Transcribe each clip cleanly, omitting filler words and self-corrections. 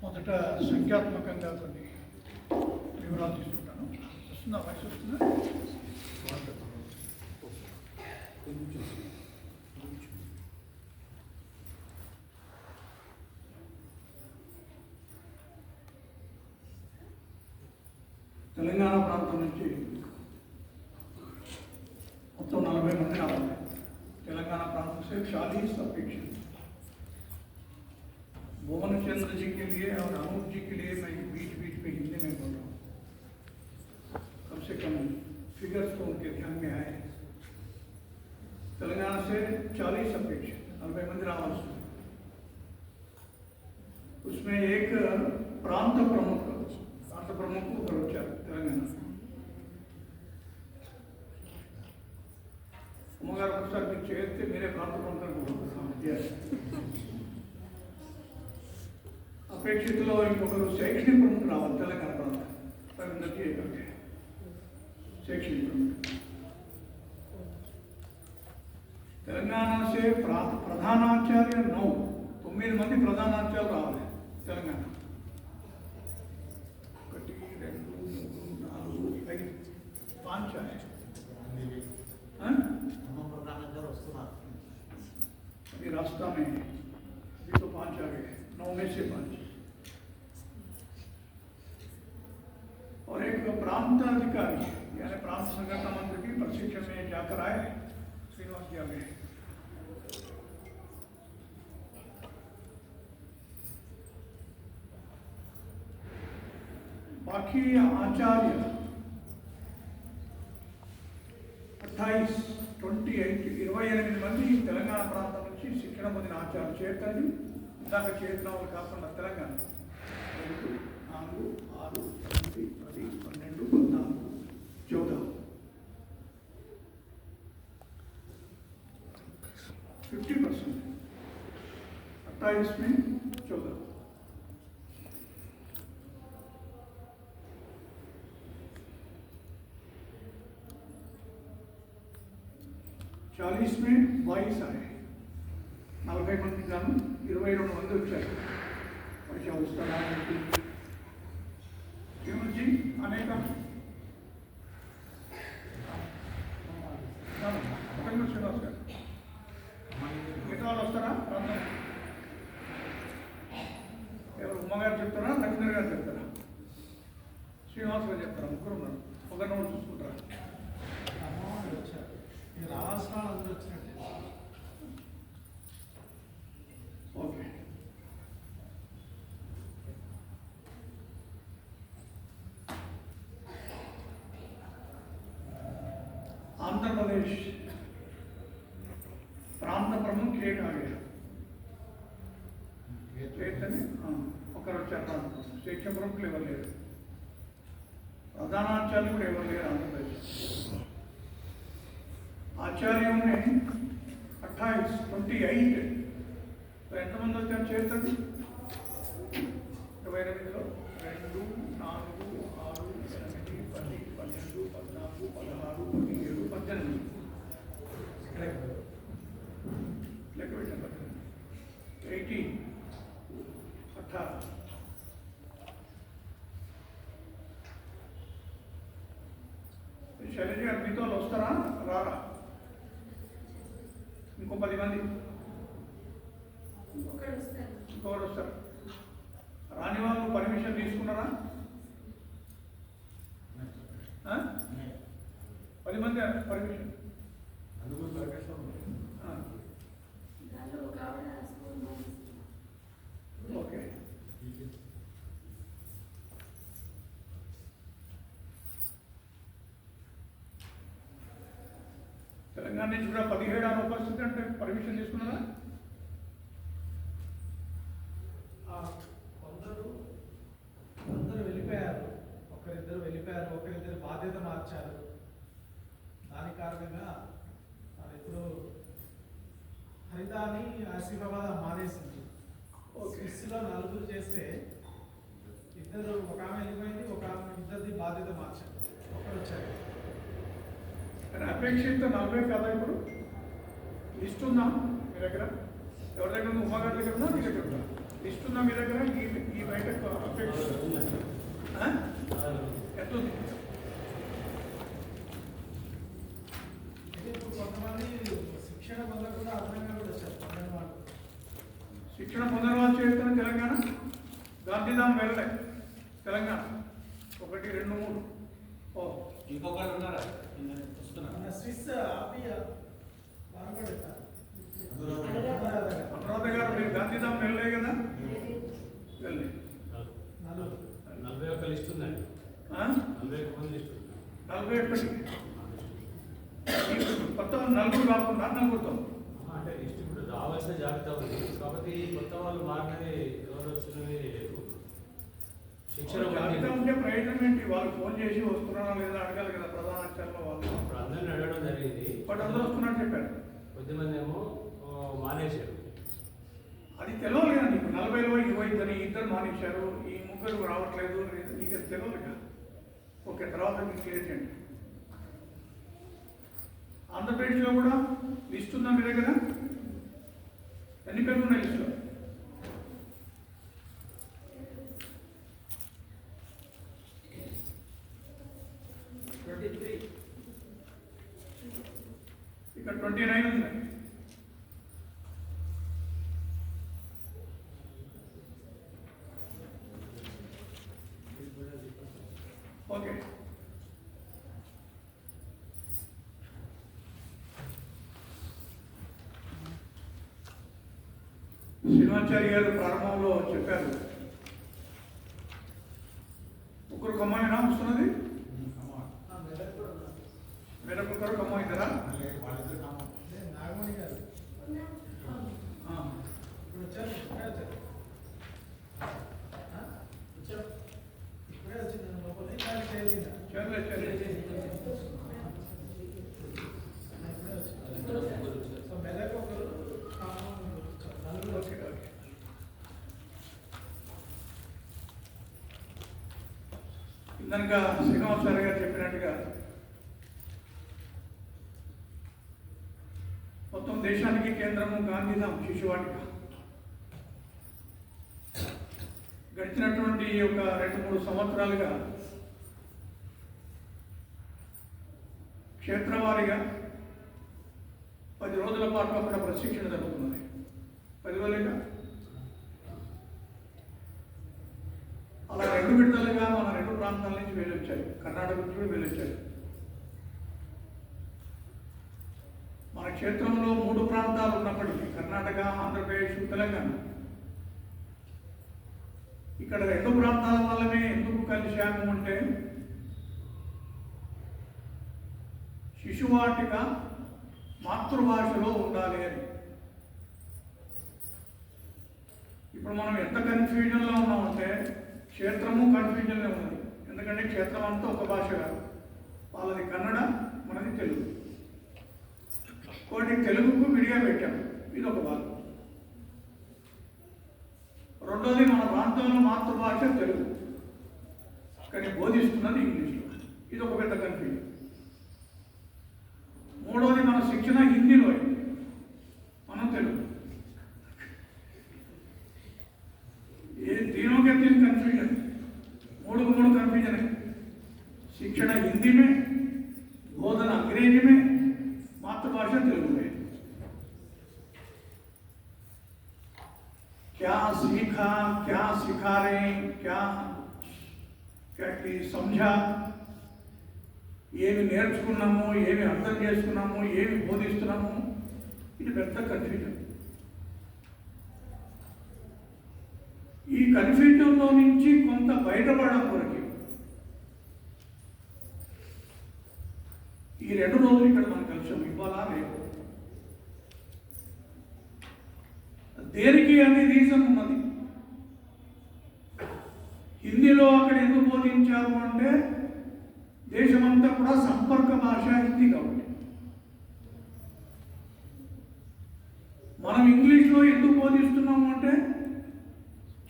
మొదట సంఖ్యాత్మకంగా కొన్ని వివరాలు తీసుకుంటాను. వస్తుందా వయసు వస్తుందా? తెలంగాణ ప్రాంతం నుంచి మొత్తం 40 మంది రావాలి. तेलंगाना प्रांत से 40 अपेक्षित। भुवन चंद्र जी के लिए और अनूप जी के लिए मैं बीच बीच में हिंदी में बोल रहा हूँ, कम से कम फिगर्स तो उनके ध्यान में आए। तेलंगाना से 40 अपेक्षित, 40 मंदिर आवास, उसमें एक प्रांत प्रमुख को करोचा तेलंगाना उमगार ఒకసారి మీరు చేస్తే మీరే ప్రాంత ప్రముఖులకు అపేక్షితులో ఇంకొకరు శైక్షణిక ప్రముఖులు రావాలి తెలంగాణ ప్రాంతం शैक्षणिक प्रमुख तेलंगाना से प्रधानाचार्य 9 मंदी प्रधानाचार्य रावाली तेलंगाना 5 है अभी रास्ता में अभी तो 5 आ गए, 9 में से 5 और एक प्रांत अधिकारी यानी प्रांत संगठन मंत्री की प्रशिक्षण में जाकर आए श्रीनिवास जी आ गए। बाकी आचार्य 28 మంది తెలంగాణ ప్రాంతం నుంచి శిక్షణ పొందిన ఆచార్యులు చేరుతండి. ఇందాక చేరిన వాళ్ళు కాకుండా తెలంగాణ 2, 4, 6, 8, 10, 12, 14, 14 50%, 28 में 14 40 में 22 आए, 40 मंदी गानू 22 मंदी వచ్చారు. పరీక్ష వస్తానికి जी అనేక శ్రీనివాస్ గారు మిగతా వాళ్ళు వస్తారా? ఎవరు ఉమ్మగారు చెప్తారా, లక్ష్మణ్ గారు చెప్తారా, శ్రీనివాస్ గారు చెప్తారా? ముగ్గురు ఉన్నారు, ఒక నోట్ చూసుకుంటారా? ఓకే, आंध्र प्रदेश प्रांत प्रमुख एक आ गया, शिक्षक प्रमुख लेवल ले प्रधानाचार्य लेवल ले आंध्र प्रदेश आचार्यों ने 28 तो ఎంతమంది వచ్చారు చేరుతుంది? 28 లో 2, 4, 6, 8, 10, 12, 14, 16, 17, 18 లెక్క పెట్టండి. 18, 18 శైలజ గారు మీతో వస్తారా రారా? ఇంకో 10 మంది ఇంకొకరు వస్తారు. రాని వాళ్ళు పర్మిషన్ తీసుకున్నారా? 10 మంది పర్మిషన్ ఓకే. తెలంగాణ నుంచి కూడా 17 ఉపస్థితి అంటే పర్మిషన్ తీసుకున్నారా? అందరూ వెళ్ళిపోయారు, ఒకరిద్దరు బాధ్యత మార్చారు. దాని కారణంగా ఇప్పుడు హరితాని ఆసిఫాబాద్ మానేసింది. స్విస్లో 4 చేస్తే ఇద్దరు, ఒక ఆమె వెళ్ళిపోయింది, ఒక ఆమె ఇద్దరిది బాధ్యత మార్చారు, ఒకరు వచ్చారు. అపేక్షిత 40 కదా ఇప్పుడు లిస్ట్ ఉందా మీ దగ్గర? ఎవరి దగ్గర? ఉమ్మగారి దగ్గర ఉందా, మీ దగ్గర ఉందా? ఇస్తున్న మీ దగ్గర ఈ బయటకు అపేక్ష ఎట్లుంది? కొంతమంది శిక్షణ పొందకుండా అదనంగా కూడా వచ్చారు. శిక్షణ పొందడం చేస్తున్న తెలంగాణ గాంధీధామ్ వెళ్ళలే తెలంగాణ 1, 2, 3 ఇంకొకరు ఉన్నారా? స్విస్ ఆపియా అనురాధ గారు మీరు గాంధీధామ్ వెళ్ళలే కదా? వెళ్ళి 41 లిస్ట్ ఉందండి. 41 మంది లిస్ట్ ఉంది. 41 కొత్త 40 కాకుండా 40 అంటే లిస్ట్ ఇప్పుడు రావాల్సిన జాబితా ఉంది. కాబట్టి కొత్త వాళ్ళు మారినవి ఎవరు వచ్చినవి లేదు. శిక్షణ జాబితా ఉంటే ప్రయోజనం ఏంటి? వాళ్ళు ఫోన్ చేసి వస్తున్నారా లేదా అడగాలి కదా ప్రధాన అక్షరంలో వాళ్ళు. ఇప్పుడు అందరిని అడగడం జరిగింది. బట్ అందరూ వస్తున్నట్టు చెప్పారు. కొద్దిమంది ఏమో మానేశారు. అది తెలియదు కదా నీకు. 40లో 22 ఇద్దరు మానేశారు, ఈ 3 రావట్లేదు, నీకు అది తెలియదు కదా. ఓకే, తర్వాత మీకు ఏంటండి ఆంధ్రప్రదేశ్లో కూడా లిస్ట్ ఉందా మీ దగ్గర? ఎన్ని పేర్లు ఉన్నాయి లిస్టులో? ఇక్కడ 29 ఉంది. ఓకే, శ్రీనివాచారి గారు ప్రారంభంలో చెప్పారు. ముగ్గురు కమ్మాయినా వస్తున్నది? మెరకొకరు కమ్మాయి కదా? నాగమణి గారు ఇప్పుడు వచ్చారు. ఇప్పుడే వచ్చింది లోపల సో మెదక్ ఒకరు ఓకే ఓకే. ఇందాక శ్రీనివాసారి గారు చెప్పినట్టుగా మొత్తం దేశానికి కేంద్రము గాంధీధామ్ శిశువాటిక. గడిచినటువంటి ఒక 2-3 సంవత్సరాలుగా క్షేత్రవారీగా 10 రోజుల పాటు అక్కడ ప్రశిక్షణ జరుగుతున్నది. 10 రోజులుగా అలా 2 విడతలుగా మన 2 ప్రాంతాల నుంచి వెళ్ళొచ్చారు. కర్ణాటక నుంచి కూడా వెళ్ళొచ్చారు. మన క్షేత్రంలో 3 ప్రాంతాలు ఉన్నప్పటికీ కర్ణాటక, ఆంధ్రప్రదేశ్, తెలంగాణ. ఇక్కడ 2 ప్రాంతాల వల్లనే ఎందుకు కలిశాము అంటే శిశువాటిక మాతృభాషలో ఉండాలి అని. ఇప్పుడు మనం ఎంత కన్ఫ్యూజన్లో ఉన్నామంటే క్షేత్రము కన్ఫ్యూజన్లో ఉన్నది. ఎందుకంటే క్షేత్రం అంతా ఒక భాష కాదు. వాళ్ళది కన్నడ, మనది తెలుగు. ఒకటి తెలుగుకు విడిగా పెట్టాము, ఇది ఒక భాగం. రెండోది మన ప్రాంతంలో మాతృభాష తెలుగు, కానీ బోధిస్తున్నది ఇంగ్లీష్లో. ఇది ఒక పెద్ద కన్ఫ్యూజన్. మూడోది మన శిక్షణ హిందీలో అయింది, మనం తెలుగు. तीनों के 3 कन्फ्यूजन, 3 कन्फ्यूजन है. शिक्षण हिंदी में, बोधन अंग्रेजी में, मातृभाषा तेलुगु में. क्या सीखा, क्या सिखा रहे, क्या की समझा, ఏమి నేర్చుకున్నాము, ఏమి అర్థం చేసుకున్నాము, ఏమి బోధిస్తున్నాము, ఇది పెద్ద కన్ఫ్యూజన్. ఈ కన్ఫ్యూజన్లో నుంచి కొంత బయటపడడం కొరకు ఈ 2 రోజులు ఇక్కడ మనం కలిసాం. ఇవ్వాలా రేపు దేనికి అనే రీజన్ ఉన్నది. హిందీలో అక్కడ ఎందుకు బోధించారు అంటే దేశమంతా కూడా సంపర్క భాష హిందీ కాబట్టి. మనం ఇంగ్లీష్లో ఎందుకు బోధిస్తున్నాము అంటే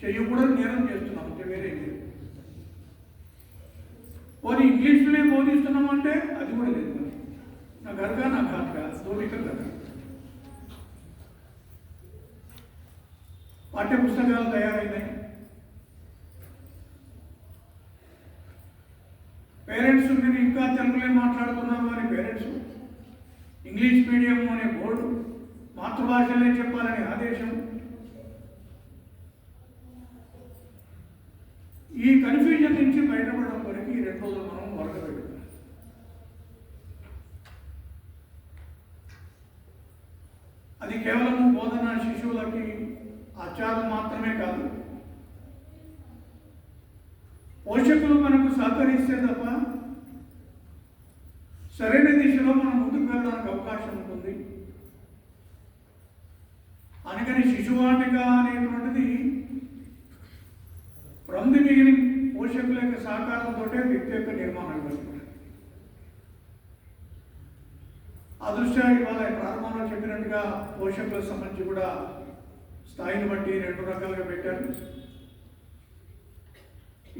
చేయకూడదు నేరం చేస్తున్నాం అంటే వేరే లేదు. పోనీ ఇంగ్లీష్లోనే బోధిస్తున్నాం అంటే అది కూడా లేదు. మరి నా గర్గా నా ఘాట్గా దోడిక కదా. పాఠ్య పుస్తకాలు తయారైనాయి. పేరెంట్స్ మీరు ఇంకా తెలుగులో మాట్లాడుతున్నారు అని పేరెంట్స్, ఇంగ్లీష్ మీడియం అనే బోర్డు, మాతృభాషలే చెప్పాలనే ఆదేశం. ఈ కన్ఫ్యూజన్ నుంచి బయటపడడం వరకు ఈ 2 రోజులు మనం వరకబెట్టుకున్నాం. అది కేవలం బోధన శిశువులకి ఆచారం మాత్రమే కాదు, పోషకులు మనకు సహకరిస్తే తప్ప సరైన దిశలో మనం ముందుకు వెళ్ళడానికి అవకాశం ఉంటుంది. అందుకని శిశువాటిక అనేటువంటిది ఫ్రమ్ ది బిగినింగ్ పోషకుల యొక్క సహకారంతో వ్యక్తి యొక్క నిర్మాణం జరుగుతుంది. ఆ దృష్ట్యా ఇవాళ ప్రారంభంలో చెప్పినట్టుగా పోషకులకు సంబంధించి కూడా స్థాయిని బట్టి 2 రకాలుగా పెట్టారు.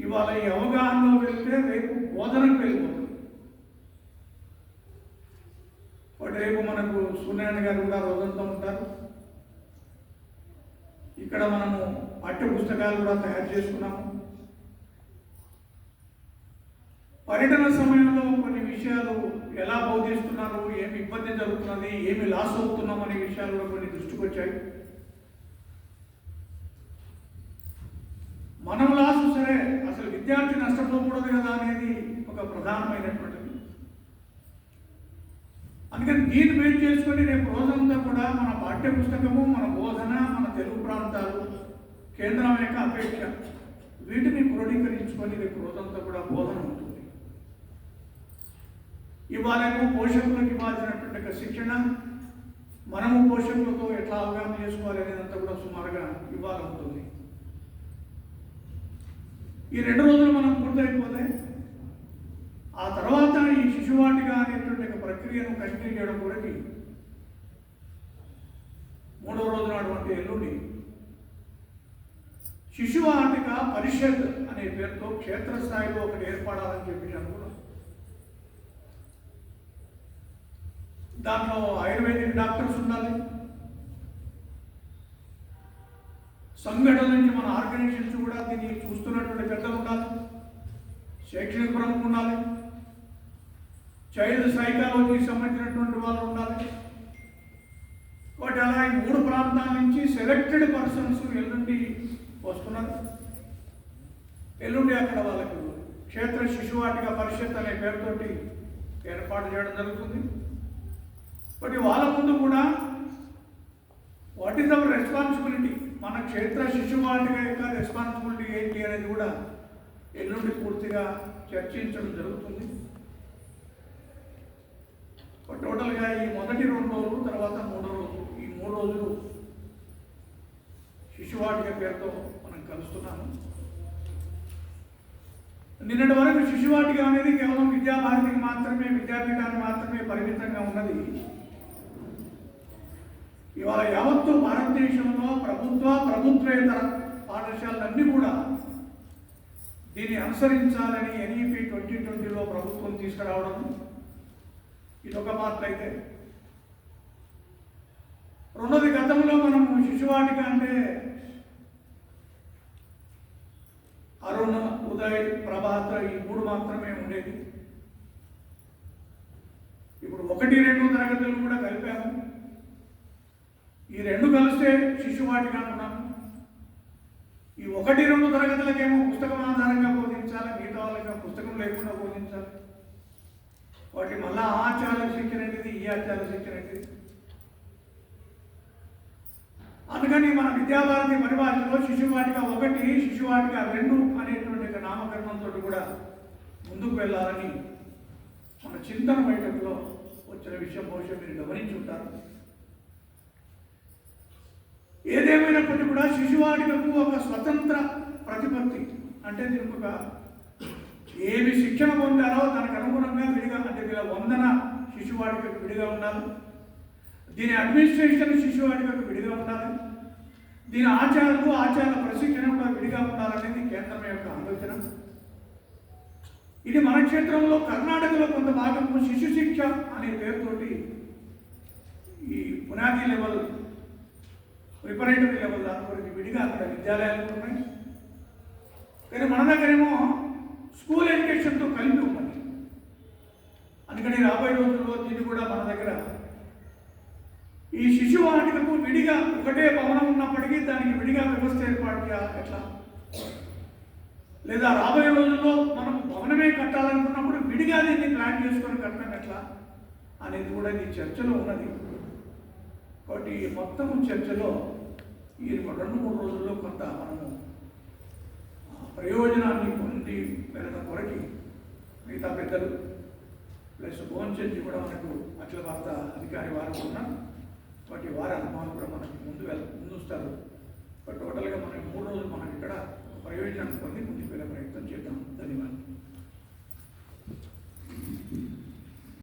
ఇవాళ ఈ అవగాహనలో వెళ్తే రేపు బోధనకు వెళ్ళిపోతుంది. రేపు మనకు సూర్యనారాయణ గారు కూడా రోజంతా ఉంటారు. ఇక్కడ మనము పాఠ్య పుస్తకాలు కూడా తయారు చేసుకున్నాము. పర్యటన సమయంలో కొన్ని విషయాలు ఎలా బోధిస్తున్నారు, ఏమి ఇబ్బంది జరుగుతున్నది, ఏమి లాస్ అవుతున్నాం అనే విషయాలు కూడా కొన్ని దృష్టికి వచ్చాయి. మనం లాస్ సరే, అసలు విద్యార్థి నష్టపోకూడదు కదా అనేది ఒక ప్రధానమైనటువంటిది. అందుకని దీన్ని బేస్ చేసుకొని రేపు రోజంతా కూడా మన పాఠ్య పుస్తకము, మన బోధన, మన తెలుగు ప్రాంతాలు, కేంద్రం యొక్క అపేక్ష, వీటిని క్రోడీకరించుకొని రేపు రోజంతా కూడా బోధన ఉంటుంది. ఇవాళేమో పోషకులకు ఇవ్వాల్సినటువంటి శిక్షణ, మనము పోషకులతో ఎట్లా అవగాహన చేసుకోవాలి అనేదంతా కూడా సుమారుగా ఇవాళ ఉంటుంది. ఈ 2 రోజులు మనం పూర్తయిపోతే ఆ తర్వాత ఈ శిశువాటిక అనేటువంటి ప్రక్రియను కంటిన్యూ చేయడం కొరకు 3వ రోజు నాటువంటి ఎల్లుండి శిశువాటిక పరిషత్ అనే పేరుతో క్షేత్రస్థాయిలో ఒకటి ఏర్పడాలని చెప్పి అనుకున్నాం. దాంట్లో ఆయుర్వేదిక్ డాక్టర్స్ ఉండాలి, సంఘటన నుంచి మన ఆర్గనైజేషన్స్ కూడా దీన్ని చూస్తున్నటువంటి పెద్దలు ఉండాలి, శైక్షణిక ప్రముఖులు ఉండాలి, చైల్డ్ సైకాలజీకి సంబంధించినటువంటి వాళ్ళు ఉండాలి. కాబట్టి అలా 3 ప్రాంతాల నుంచి సెలెక్టెడ్ పర్సన్స్ ఎల్లుండి వస్తున్నారు. ఎల్లుండి అక్కడ వాళ్ళకు క్షేత్ర శిశువాటిక పరిషత్ అనే పేరుతోటి ఏర్పాటు చేయడం జరుగుతుంది. కాబట్టి వాళ్ళ ముందు కూడా వాట్ ఈస్ అవర్ రెస్పాన్సిబిలిటీ, మన క్షేత్ర శిశువాటిక యొక్క రెస్పాన్సిబిలిటీ ఏంటి అనేది కూడా ఎల్లుండి పూర్తిగా చర్చించడం జరుగుతుంది. టోటల్గా ఈ మొదటి 2 రోజులు, తర్వాత 3వ రోజు, ఈ 3 రోజులు శిశువాటిక పేరుతో మనం కలుస్తున్నాము. నిన్నటి వరకు శిశువాటిక అనేది కేవలం విద్యాభారతికి మాత్రమే, విద్యాపీఠానికి మాత్రమే పరిమితంగా ఉన్నది. ఇవాళ యావత్తు భారతదేశంలో ప్రభుత్వేతర పాఠశాలలన్నీ కూడా దీన్ని అనుసరించాలని NEP 2020లో ప్రభుత్వం తీసుకురావడం ఇదొక పాత్ర అయితే, రెండోది గతంలో మనము శిశువాటిక అంటే అరుణ, ఉదయ్, ప్రభాత ఈ 3 మాత్రమే ఉండేది. ఇప్పుడు 1, 2 తరగతులు కూడా కలిపాము. ఈ 2 కలిస్తే శిశువాటిక అంటున్నాము. ఈ 1, 2 తరగతులకేమో పుస్తకం ఆధారంగా బోధించాలి, మిగతా వాళ్ళకి పుస్తకం లేకుండా బోధించాలి. వాటి మళ్ళా ఆచార శిక్షణ అనేది, ఈ ఆచార శిక్షణ అనేది. అందుకని మన విద్యాభారతి పరిభాషలో శిశువాటిక 1, శిశువాటిక 2 అనేటువంటి నామకరణంతో కూడా ముందుకు వెళ్ళాలని మన చింతన బయటలో వచ్చిన విషయం బహుశా మీరు గమనించి ఉంటారు. ఏదేమైనప్పటికీ కూడా శిశువాటికకు ఒక స్వతంత్ర ప్రతిపత్తి, అంటే దీనికి ఒక ఏమి శిక్షణ పొందారో దానికి అనుగుణంగా విడిగా, అంటే వీళ్ళ వందన శిశువాటికకు విడిగా ఉండాలి, దీని అడ్మినిస్ట్రేషన్ శిశువాటికకు విడిగా ఉండాలి, దీని ఆచార ప్రశిక్షణ కూడా విడిగా ఉండాలనేది కేంద్రం యొక్క ఆలోచన. ఇది మన క్షేత్రంలో కర్ణాటకలో కొంత భాగము శిశు శిక్ష అనే పేరుతోటి ఈ పునాది లెవెల్ ప్రిపరేటరీ లెవెల్ దాని గురించి విడిగా అక్కడ విద్యాలయాలు ఉన్నాయి. కానీ మన దగ్గరేమో స్కూల్ ఎడ్యుకేషన్తో కలిపి ఉన్నది. అందుకని రాబోయే రోజుల్లో దీన్ని కూడా మన దగ్గర ఈ శిశు వాటికకు విడిగా ఒకటే భవనం ఉన్నప్పటికీ దానికి విడిగా వ్యవస్థ ఏర్పాటు చేయాలి ఎట్లా, లేదా రాబోయే రోజుల్లో మనం భవనమే కట్టాలనుకున్నప్పుడు విడిగా దీన్ని ప్లాన్ చేసుకొని కట్టడం ఎట్లా అనేది కూడా ఈ చర్చలో ఉన్నది. కాబట్టి ఈ మొత్తం చర్చలో ఈ 2-3 రోజుల్లో కొంత మనము ప్రయోజనాన్ని పొంది వెళ్ళడం కొరకి మిగతా పెద్దలు ప్లస్ భువన్ చర్చి కూడా మనకు అఖిల భారత అధికారి వారు ఉన్నారు. వాటి వారి అనుభవాలు కూడా మనకి ముందుస్తారు. బట్ టోటల్గా మనం 3 రోజులు మనం ఇక్కడ ప్రయోజనాన్ని పొంది ముందుకు వెళ్ళే ప్రయత్నం చేద్దాం. ధన్యవాదాలు.